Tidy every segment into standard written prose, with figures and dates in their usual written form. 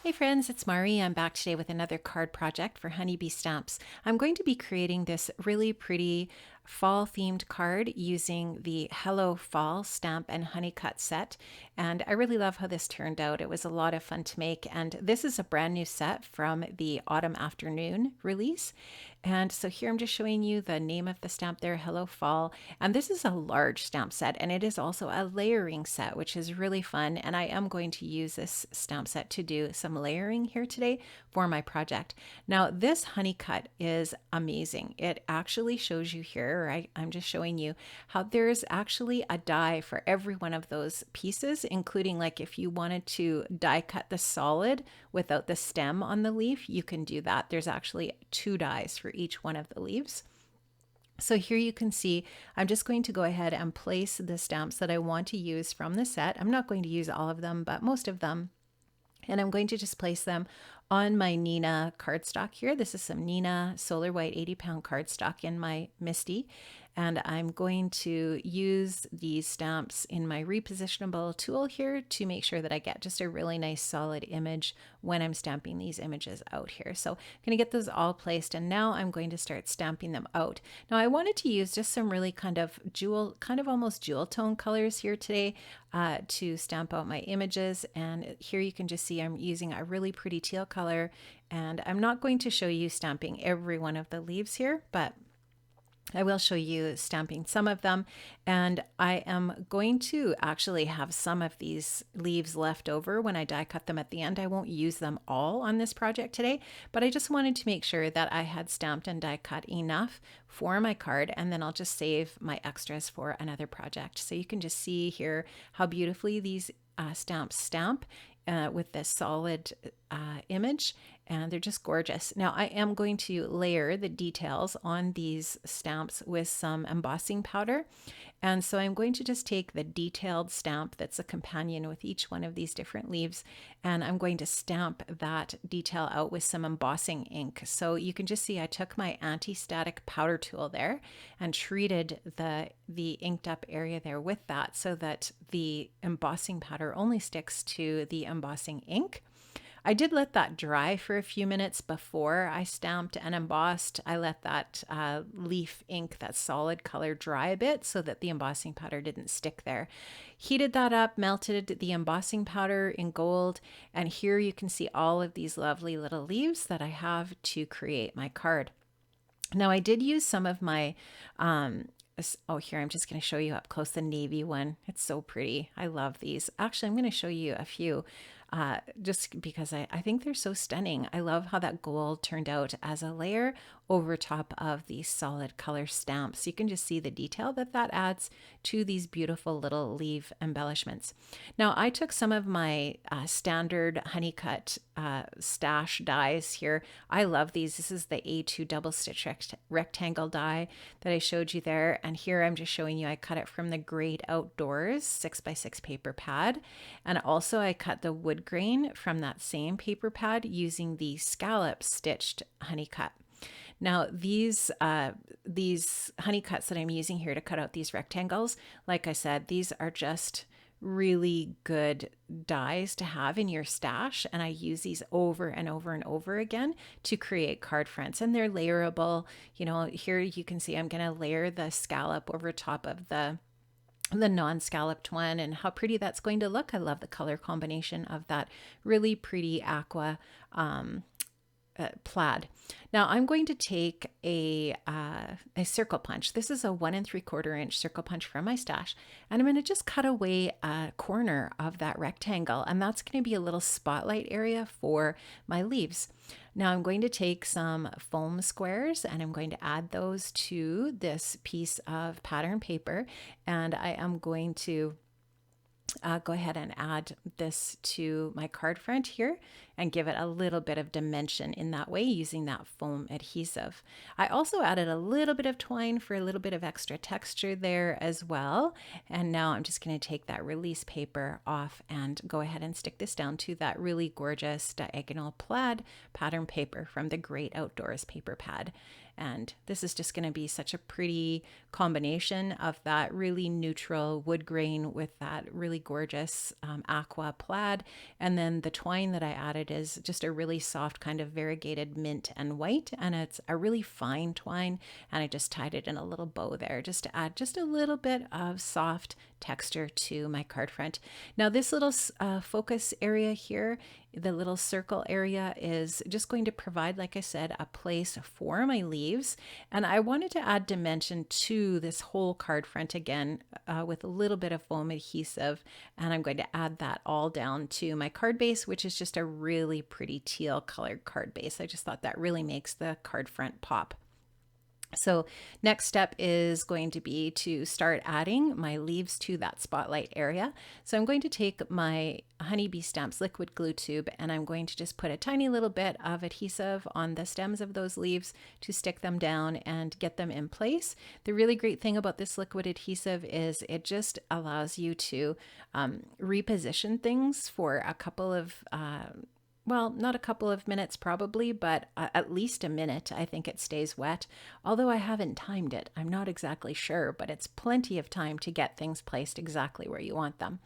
Hey friends, it's Mari. I'm back today with another card project for Honeybee Stamps. I'm going to be creating this really pretty fall themed card using the Hello Fall stamp and honeycut set. And I really love how this turned out. It was a lot of fun to make. And this is a brand new set from the Autumn Afternoon release. And so here I'm just showing you the name of the stamp there, Hello Fall. And this is a large stamp set, and it is also a layering set, which is really fun. And I am going to use this stamp set to do some layering here today for my project. Now, this honeycut is amazing. It actually shows you here, I'm just showing you how there's actually a die for every one of those pieces, including like if you wanted to die cut the solid without the stem on the leaf, you can do that. There's actually 2 dies for each one of the leaves. So here you can see, I'm just going to go ahead and place the stamps that I want to use from the set. I'm not going to use all of them, but most of them. And I'm going to just place them on my Nina cardstock here. This is some Nina Solar White 80-pound cardstock in my Misty. And I'm going to use these stamps in my repositionable tool here to make sure that I get just a really nice solid image when I'm stamping these images out here. So I'm going to get those all placed, and now I'm going to start stamping them out. Now I wanted to use just some really kind of almost jewel tone colors here today to stamp out my images. And here you can just see I'm using a really pretty teal color, and I'm not going to show you stamping every one of the leaves here, but I will show you stamping some of them, and I am going to actually have some of these leaves left over when I die cut them at the end. I won't use them all on this project today, but I just wanted to make sure that I had stamped and die cut enough for my card, and then I'll just save my extras for another project. So you can just see here how beautifully these stamps stamp with this solid image, and they're just gorgeous. Now I am going to layer the details on these stamps with some embossing powder, and so I'm going to just take the detailed stamp that's a companion with each one of these different leaves, and I'm going to stamp that detail out with some embossing ink. So you can just see I took my anti-static powder tool there and treated the inked up area there with that, so that the embossing powder only sticks to the embossing ink. I did let that dry for a few minutes before I stamped and embossed. I let that leaf ink, that solid color, dry a bit so that the embossing powder didn't stick there. Heated that up, melted the embossing powder in gold, and here you can see all of these lovely little leaves that I have to create my card. Now I did use some of my here, I'm just going to show you up close the navy one. It's so pretty. I love these. Actually, I'm going to show you a few just because I think they're so stunning. I love how that gold turned out as a layer over top of these solid color stamps. You can just see the detail that adds to these beautiful little leaf embellishments. Now I took some of my standard honeycut stash dies here. I love these. This is the A2 double stitch rectangle die that I showed you there, and here I'm just showing you I cut it from the Great Outdoors 6x6 paper pad, and also I cut the wood grain from that same paper pad using the scallop stitched honeycut. Now these honeycuts that I'm using here to cut out these rectangles, like I said, these are just really good dies to have in your stash, and I use these over and over and over again to create card fronts, and they're layerable. You know, here you can see I'm going to layer the scallop over top of the non-scalloped one, and how pretty that's going to look. I love the color combination of that really pretty aqua plaid. Now I'm going to take a circle punch. This is a 1 3/4 inch circle punch from my stash, and I'm going to just cut away a corner of that rectangle, and that's going to be a little spotlight area for my leaves. Now I'm going to take some foam squares, and I'm going to add those to this piece of pattern paper, and I am going to go ahead and add this to my card front here and give it a little bit of dimension in that way using that foam adhesive. I also added a little bit of twine for a little bit of extra texture there as well. And now I'm just going to take that release paper off and go ahead and stick this down to that really gorgeous diagonal plaid pattern paper from the Great Outdoors paper pad. And this is just going to be such a pretty combination of that really neutral wood grain with that really gorgeous aqua plaid. And then the twine that I added is just a really soft kind of variegated mint and white. And it's a really fine twine. And I just tied it in a little bow there just to add just a little bit of soft texture to my card front. Now this little focus area here, the little circle area, is just going to provide, like I said, a place for my leaves. And I wanted to add dimension to this whole card front again with a little bit of foam adhesive. And I'm going to add that all down to my card base, which is just a really pretty teal colored card base. I just thought that really makes the card front pop. So next step is going to be to start adding my leaves to that spotlight area. So I'm going to take my Honeybee Stamps liquid glue tube and I'm going to just put a tiny little bit of adhesive on the stems of those leaves to stick them down and get them in place. The really great thing about this liquid adhesive is it just allows you to reposition things for a couple of well, not a couple of minutes probably, but at least a minute. I think it stays wet. Although I haven't timed it, I'm not exactly sure, but it's plenty of time to get things placed exactly where you want them.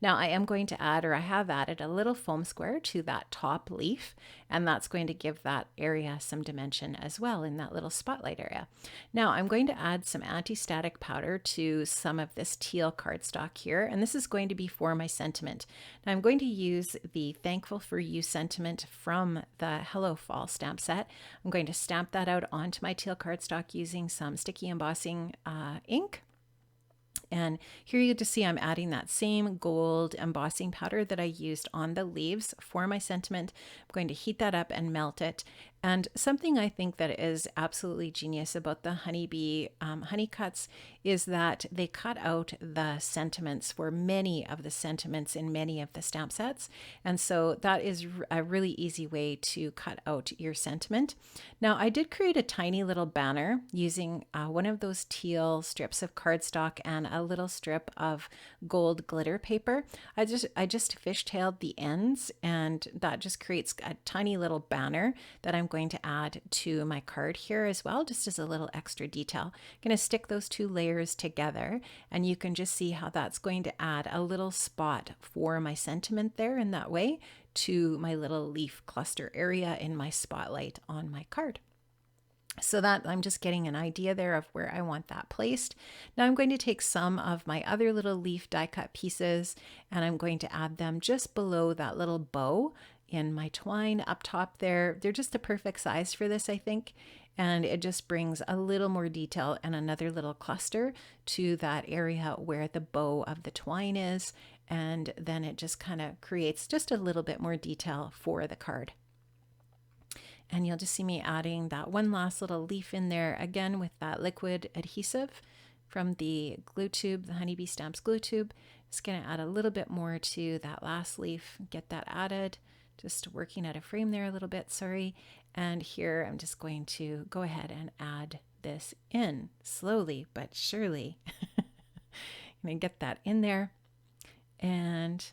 Now I am going to add, or I have added, a little foam square to that top leaf, and that's going to give that area some dimension as well in that little spotlight area. Now I'm going to add some anti-static powder to some of this teal cardstock here, and this is going to be for my sentiment. Now I'm going to use the Thankful for You sentiment from the Hello Fall stamp set. I'm going to stamp that out onto my teal cardstock using some sticky embossing ink. And here you just see I'm adding that same gold embossing powder that I used on the leaves for my sentiment. I'm going to heat that up and melt it. And something I think that is absolutely genius about the Honeybee honeycuts is that they cut out the sentiments for many of the sentiments in many of the stamp sets. And so that is a really easy way to cut out your sentiment. Now I did create a tiny little banner using one of those teal strips of cardstock and a little strip of gold glitter paper. I just fishtailed the ends, and that just creates a tiny little banner that I'm going to add to my card here as well, just as a little extra detail. I'm going to stick those two layers together, and you can just see how that's going to add a little spot for my sentiment there in that way to my little leaf cluster area in my spotlight on my card. So that I'm just getting an idea there of where I want that placed. Now I'm going to take some of my other little leaf die cut pieces and I'm going to add them just below that little bow in my twine up top there. They're just the perfect size for this, I think. And it just brings a little more detail and another little cluster to that area where the bow of the twine is. And then it just kind of creates just a little bit more detail for the card. And you'll just see me adding that one last little leaf in there again with that liquid adhesive from the glue tube, the Honeybee Stamps glue tube. Just going to add a little bit more to that last leaf, get that added, just working out of frame there a little bit, sorry. And here I'm just going to go ahead and add this in slowly but surely. I'm going to get that in there. And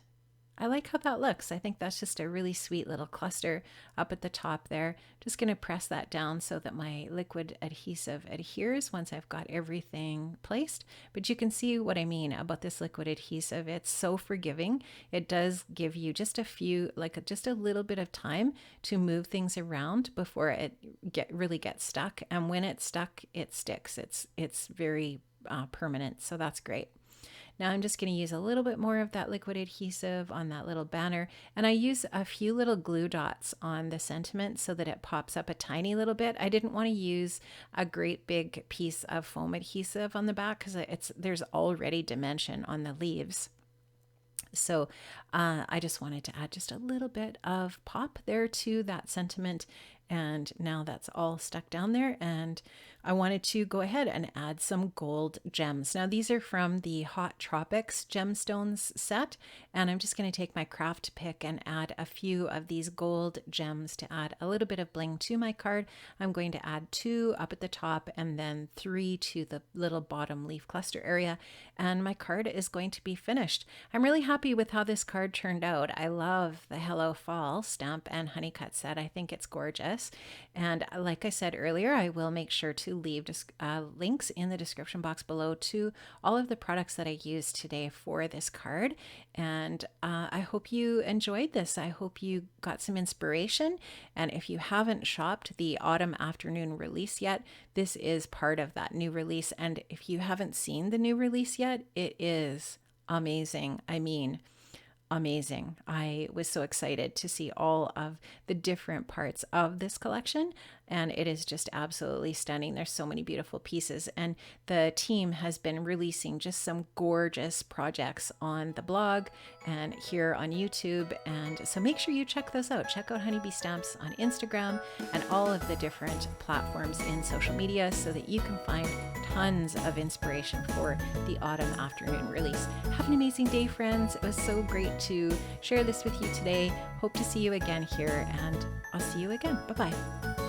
I like how that looks. I think that's just a really sweet little cluster up at the top there. Just going to press that down so that my liquid adhesive adheres once I've got everything placed. But you can see what I mean about this liquid adhesive. It's so forgiving. It does give you just a few, like just a little bit of time to move things around before it really gets stuck. And when it's stuck, it sticks. It's very permanent. So that's great. Now I'm just going to use a little bit more of that liquid adhesive on that little banner, and I use a few little glue dots on the sentiment so that it pops up a tiny little bit. I didn't want to use a great big piece of foam adhesive on the back because there's already dimension on the leaves. So I just wanted to add just a little bit of pop there to that sentiment. And now that's all stuck down there. And I wanted to go ahead and add some gold gems. Now these are from the Hot Tropics gemstones set, and I'm just going to take my craft pick and add a few of these gold gems to add a little bit of bling to my card. I'm going to add 2 up at the top and then 3 to the little bottom leaf cluster area, and my card is going to be finished. I'm really happy with how this card turned out. I love the Hello Fall stamp and honeycut set. I think it's gorgeous. And like I said earlier, I will make sure to leave links in the description box below to all of the products that I used today for this card. And I hope you enjoyed this. I hope you got some inspiration. And if you haven't shopped the autumn afternoon release yet, this is part of that new release. And if you haven't seen the new release yet, it is amazing. I mean, amazing. I was so excited to see all of the different parts of this collection, and it is just absolutely stunning. There's so many beautiful pieces, and the team has been releasing just some gorgeous projects on the blog and here on YouTube, and so make sure you check those out. Check out Honeybee Stamps on Instagram and all of the different platforms in social media so that you can find tons of inspiration for the autumn afternoon release. Have an amazing day, friends. It was so great to share this with you today. Hope to see you again here, and I'll see you again. Bye-bye.